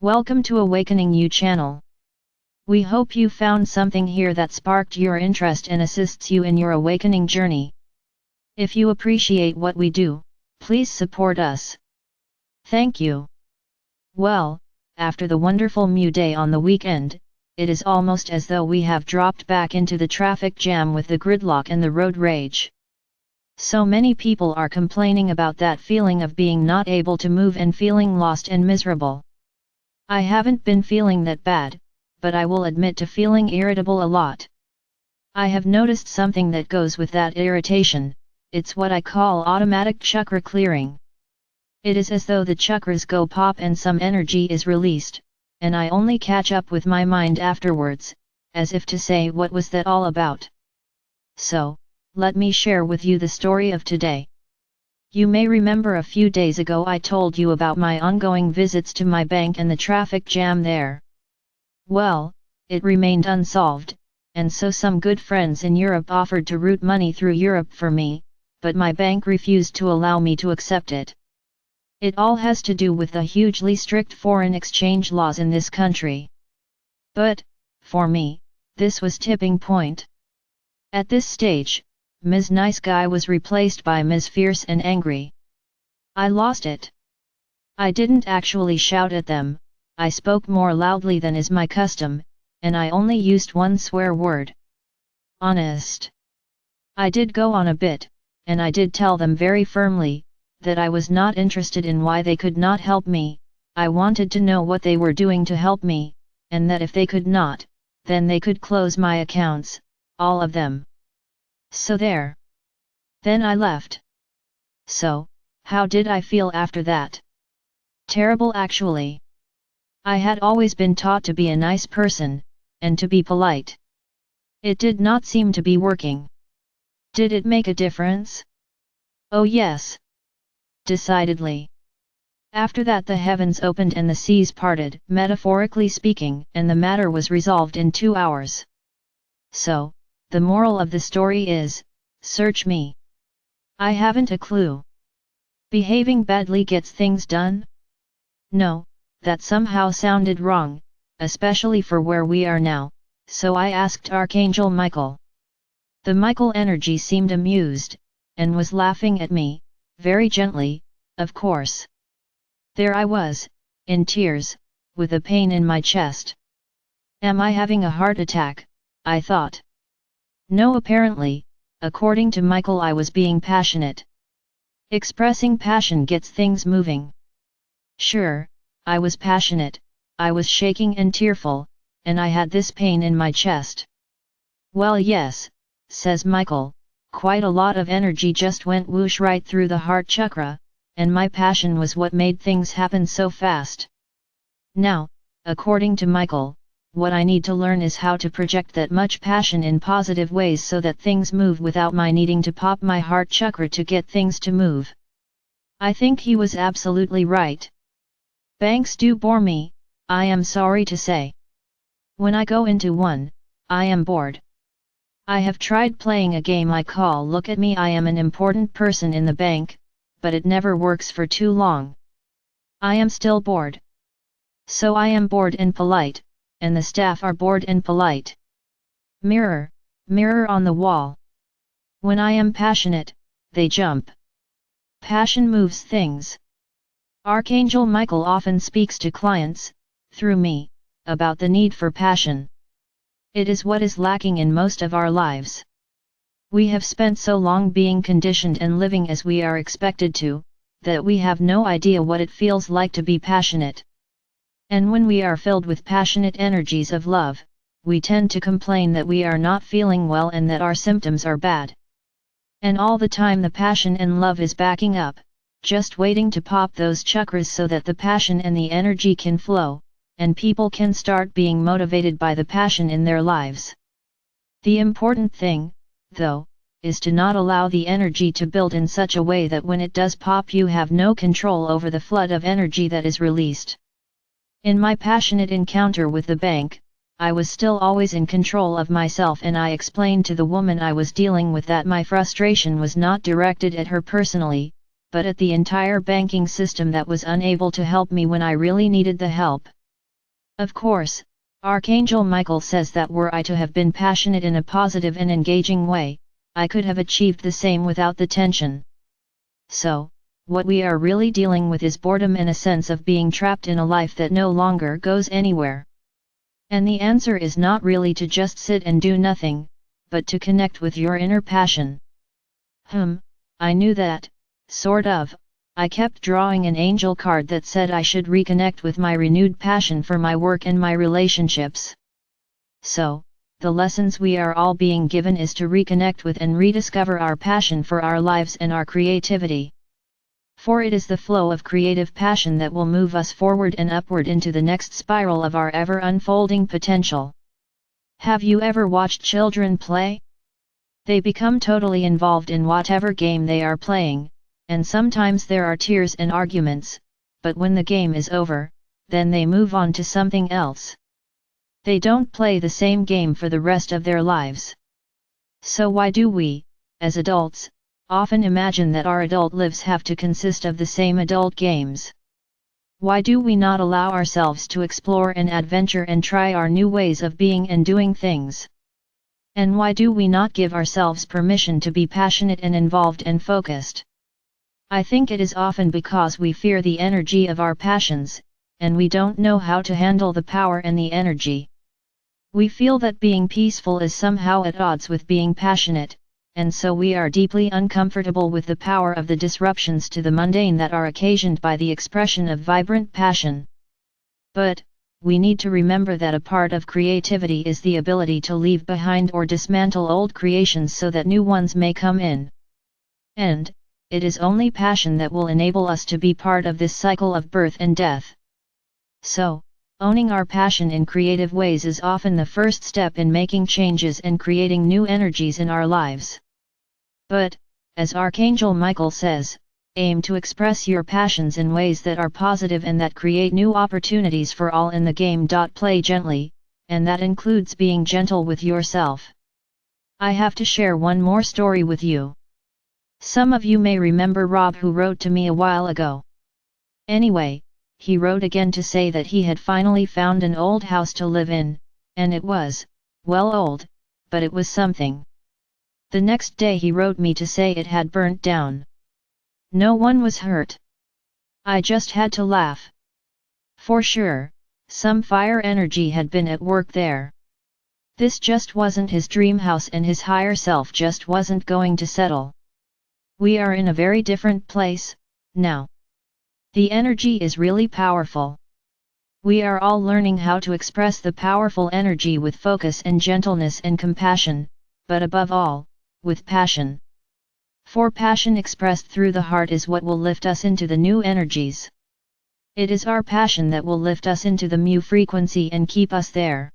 Welcome to AwakeningYOU channel. We hope you found something here that sparked your interest and assists you in your awakening journey. If you appreciate what we do, please support us. Thank you. Well, after the wonderful Mu Day on the weekend, it is almost as though we have dropped back into the traffic jam with the gridlock and the road rage. So many people are complaining about that feeling of being not able to move and feeling lost and miserable. I haven't been feeling that bad, but I will admit to feeling irritable a lot. I have noticed something that goes with that irritation. It's what I call automatic chakra clearing. It is as though the chakras go pop and some energy is released, and I only catch up with my mind afterwards, as if to say, what was that all about? So, let me share with you the story of today. You may remember a few days ago I told you about my ongoing visits to my bank and the traffic jam there. Well, it remained unsolved, and so some good friends in Europe offered to route money through Europe for me, but my bank refused to allow me to accept it. It all has to do with the hugely strict foreign exchange laws in this country. But, for me, this was tipping point. At this stage, Ms. Nice Guy was replaced by Ms. Fierce and Angry. I lost it. I didn't actually shout at them, I spoke more loudly than is my custom, and I only used one swear word. Honest. I did go on a bit, and I did tell them very firmly, that I was not interested in why they could not help me, I wanted to know what they were doing to help me, and that if they could not, then they could close my accounts, all of them. So there. Then I left. So, how did I feel after that? Terrible actually. I had always been taught to be a nice person, and to be polite. It did not seem to be working. Did it make a difference? Oh yes. Decidedly. After that the heavens opened and the seas parted, metaphorically speaking, and the matter was resolved in 2 hours. So, the moral of the story is, search me. I haven't a clue. Behaving badly gets things done? No, that somehow sounded wrong, especially for where we are now, so I asked Archangel Michael. The Michael energy seemed amused, and was laughing at me, very gently, of course. There I was, in tears, with a pain in my chest. Am I having a heart attack? I thought. No, apparently, according to Michael I was being passionate. Expressing passion gets things moving. Sure, I was passionate, I was shaking and tearful, and I had this pain in my chest. Well yes, says Michael, quite a lot of energy just went whoosh right through the heart chakra, and my passion was what made things happen so fast. Now, according to Michael, what I need to learn is how to project that much passion in positive ways so that things move without my needing to pop my heart chakra to get things to move. I think he was absolutely right. Banks do bore me, I am sorry to say. When I go into one, I am bored. I have tried playing a game I call Look at Me, I am an important person in the bank, but it never works for too long. I am still bored. So I am bored and polite, and the staff are bored and polite. Mirror, mirror on the wall. When I am passionate, they jump. Passion moves things. Archangel Michael often speaks to clients, through me, about the need for passion. It is what is lacking in most of our lives. We have spent so long being conditioned and living as we are expected to, that we have no idea what it feels like to be passionate. And when we are filled with passionate energies of love, we tend to complain that we are not feeling well and that our symptoms are bad. And all the time the passion and love is backing up, just waiting to pop those chakras so that the passion and the energy can flow, and people can start being motivated by the passion in their lives. The important thing, though, is to not allow the energy to build in such a way that when it does pop you have no control over the flood of energy that is released. In my passionate encounter with the bank, I was still always in control of myself, and I explained to the woman I was dealing with that my frustration was not directed at her personally, but at the entire banking system that was unable to help me when I really needed the help. Of course, Archangel Michael says that were I to have been passionate in a positive and engaging way, I could have achieved the same without the tension. So, what we are really dealing with is boredom and a sense of being trapped in a life that no longer goes anywhere. And the answer is not really to just sit and do nothing, but to connect with your inner passion. I knew that, sort of. I kept drawing an angel card that said I should reconnect with my renewed passion for my work and my relationships. So, the lessons we are all being given is to reconnect with and rediscover our passion for our lives and our creativity. For it is the flow of creative passion that will move us forward and upward into the next spiral of our ever-unfolding potential. Have you ever watched children play? They become totally involved in whatever game they are playing, and sometimes there are tears and arguments, but when the game is over, then they move on to something else. They don't play the same game for the rest of their lives. So why do we, as adults, often imagine that our adult lives have to consist of the same adult games? Why do we not allow ourselves to explore and adventure and try our new ways of being and doing things? And why do we not give ourselves permission to be passionate and involved and focused? I think it is often because we fear the energy of our passions, and we don't know how to handle the power and the energy. We feel that being peaceful is somehow at odds with being passionate, and so we are deeply uncomfortable with the power of the disruptions to the mundane that are occasioned by the expression of vibrant passion. But, we need to remember that a part of creativity is the ability to leave behind or dismantle old creations so that new ones may come in. And, it is only passion that will enable us to be part of this cycle of birth and death. So, owning our passion in creative ways is often the first step in making changes and creating new energies in our lives. But, as Archangel Michael says, aim to express your passions in ways that are positive and that create new opportunities for all in the game. Play gently, and that includes being gentle with yourself. I have to share one more story with you. Some of you may remember Rob, who wrote to me a while ago. Anyway, he wrote again to say that he had finally found an old house to live in, and it was, well, old, but it was something. The next day he wrote me to say it had burnt down. No one was hurt. I just had to laugh. For sure, some fire energy had been at work there. This just wasn't his dream house, and his higher self just wasn't going to settle. We are in a very different place, now. The energy is really powerful. We are all learning how to express the powerful energy with focus and gentleness and compassion, but above all, with passion. For passion expressed through the heart is what will lift us into the new energies. It is our passion that will lift us into the mu frequency and keep us there.